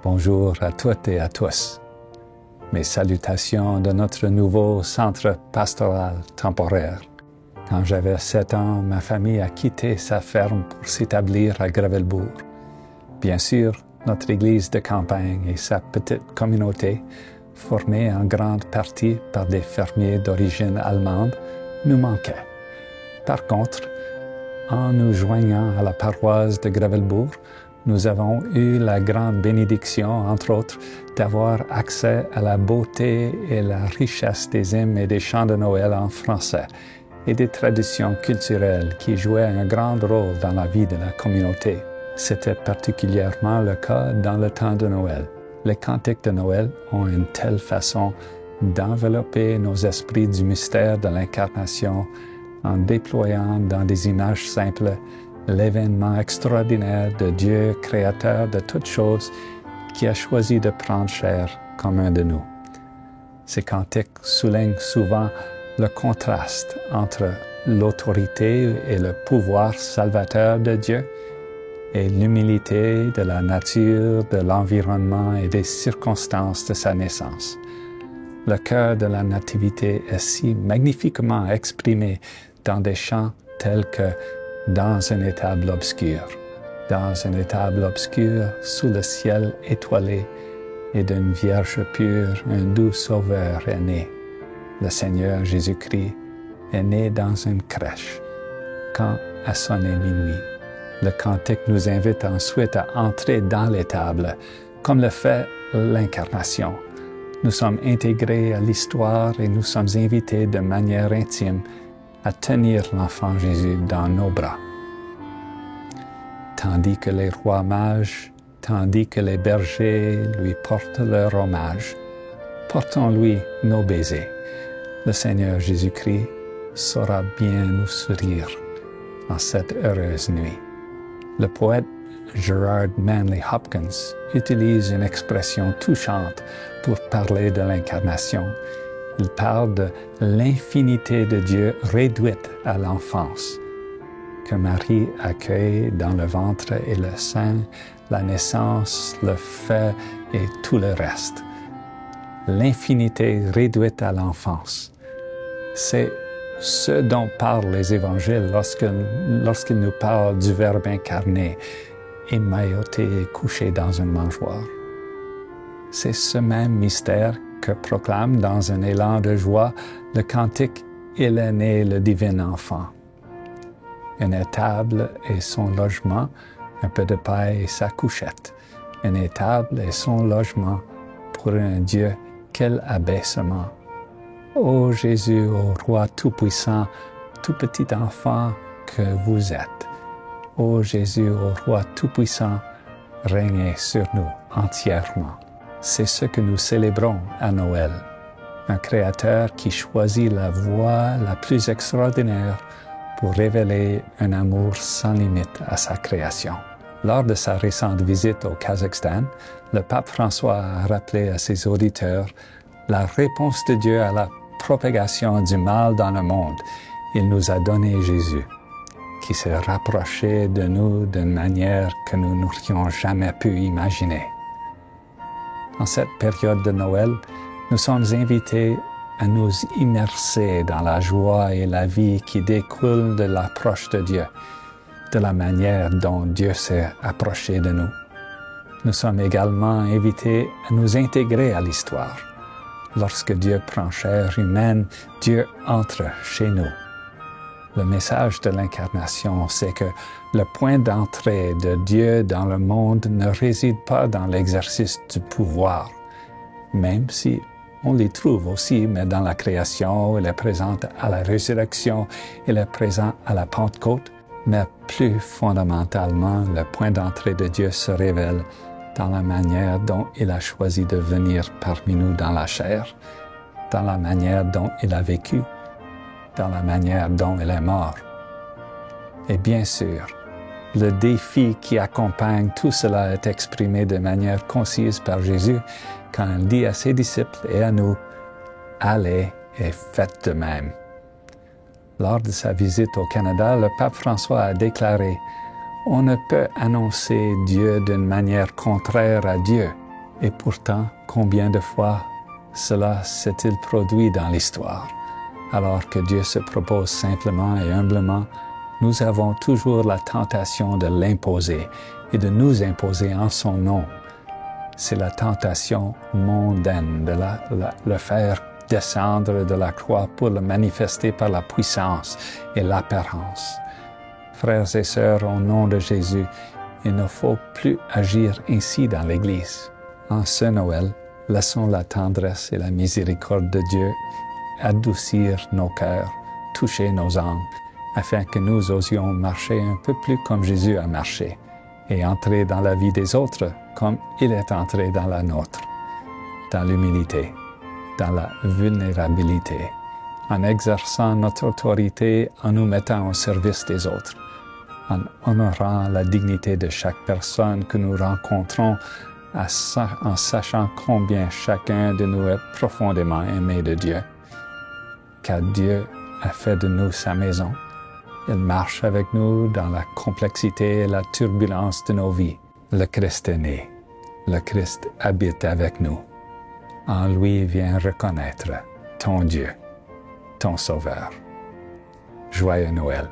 Bonjour à toutes et à tous. Mes salutations de notre nouveau centre pastoral temporaire. Quand j'avais 7 ans, ma famille a quitté sa ferme pour s'établir à Gravelbourg. Bien sûr, notre église de campagne et sa petite communauté, formée en grande partie par des fermiers d'origine allemande, nous manquaient. Par contre, en nous joignant à la paroisse de Gravelbourg, nous avons eu la grande bénédiction, entre autres, d'avoir accès à la beauté et la richesse des hymnes et des chants de Noël en français et des traditions culturelles qui jouaient un grand rôle dans la vie de la communauté. C'était particulièrement le cas dans le temps de Noël. Les cantiques de Noël ont une telle façon d'envelopper nos esprits du mystère de l'incarnation en déployant dans des images simples l'événement extraordinaire de Dieu, créateur de toutes choses, qui a choisi de prendre chair comme un de nous. Ces cantiques soulignent souvent le contraste entre l'autorité et le pouvoir salvateur de Dieu et l'humilité de la nature, de l'environnement et des circonstances de sa naissance. Le cœur de la Nativité est si magnifiquement exprimé dans des chants tels que « Dans une étable obscure ». Dans une étable obscure, sous le ciel étoilé, et d'une Vierge pure, un doux Sauveur est né. Le Seigneur Jésus-Christ est né dans une crèche, quand a sonné minuit. Le cantique nous invite ensuite à entrer dans l'étable, comme le fait l'incarnation. Nous sommes intégrés à l'histoire et nous sommes invités de manière intime à tenir l'enfant Jésus dans nos bras. Tandis que les rois mages, tandis que les bergers lui portent leur hommage, portons-lui nos baisers. Le Seigneur Jésus-Christ saura bien nous sourire en cette heureuse nuit. Le poète Gerard Manley Hopkins utilise une expression touchante pour parler de l'incarnation. Il parle de l'infinité de Dieu réduite à l'enfance, que Marie accueille dans le ventre et le sein, la naissance, le fait et tout le reste. L'infinité réduite à l'enfance. C'est ce dont parlent les évangiles lorsqu'ils nous parlent du Verbe incarné, émailloté et couché dans une mangeoire. C'est ce même mystère que proclame dans un élan de joie le cantique « Il est né le divin enfant ». Une étable et son logement, un peu de paille et sa couchette. Une étable et son logement, pour un Dieu, quel abaissement! Ô Jésus, ô Roi tout-puissant, tout petit enfant que vous êtes. Ô Jésus, ô Roi tout-puissant, régnez sur nous entièrement. C'est ce que nous célébrons à Noël. Un Créateur qui choisit la voie la plus extraordinaire pour révéler un amour sans limite à sa création. Lors de sa récente visite au Kazakhstan, le pape François a rappelé à ses auditeurs la réponse de Dieu à la propagation du mal dans le monde. Il nous a donné Jésus, qui s'est rapproché de nous d'une manière que nous n'aurions jamais pu imaginer. En cette période de Noël, nous sommes invités à nous immerser dans la joie et la vie qui découlent de l'approche de Dieu, de la manière dont Dieu s'est approché de nous. Nous sommes également invités à nous intégrer à l'histoire. Lorsque Dieu prend chair humaine, Dieu entre chez nous. Le message de l'incarnation, c'est que le point d'entrée de Dieu dans le monde ne réside pas dans l'exercice du pouvoir, même si on les trouve aussi, mais dans la création, il est présent à la résurrection, il est présent à la Pentecôte, mais plus fondamentalement, le point d'entrée de Dieu se révèle dans la manière dont il a choisi de venir parmi nous dans la chair, dans la manière dont il a vécu, dans la manière dont il est mort. Et bien sûr, le défi qui accompagne tout cela est exprimé de manière concise par Jésus quand il dit à ses disciples et à nous « Allez et faites de même ». Lors de sa visite au Canada, le pape François a déclaré « On ne peut annoncer Dieu d'une manière contraire à Dieu. Et pourtant, combien de fois cela s'est-il produit dans l'histoire? Alors que Dieu se propose simplement et humblement, nous avons toujours la tentation de l'imposer et de nous imposer en son nom. C'est la tentation mondaine de le faire descendre de la croix pour le manifester par la puissance et l'apparence. Frères et sœurs, au nom de Jésus, il ne faut plus agir ainsi dans l'Église. En ce Noël, laissons la tendresse et la miséricorde de Dieu adoucir nos cœurs, toucher nos âmes, afin que nous osions marcher un peu plus comme Jésus a marché et entrer dans la vie des autres comme il est entré dans la nôtre, dans l'humilité, dans la vulnérabilité, en exerçant notre autorité, en nous mettant au service des autres, en honorant la dignité de chaque personne que nous rencontrons, en sachant combien chacun de nous est profondément aimé de Dieu. Car Dieu a fait de nous sa maison. Il marche avec nous dans la complexité et la turbulence de nos vies. Le Christ est né. Le Christ habite avec nous. En lui viens reconnaître ton Dieu, ton Sauveur. Joyeux Noël.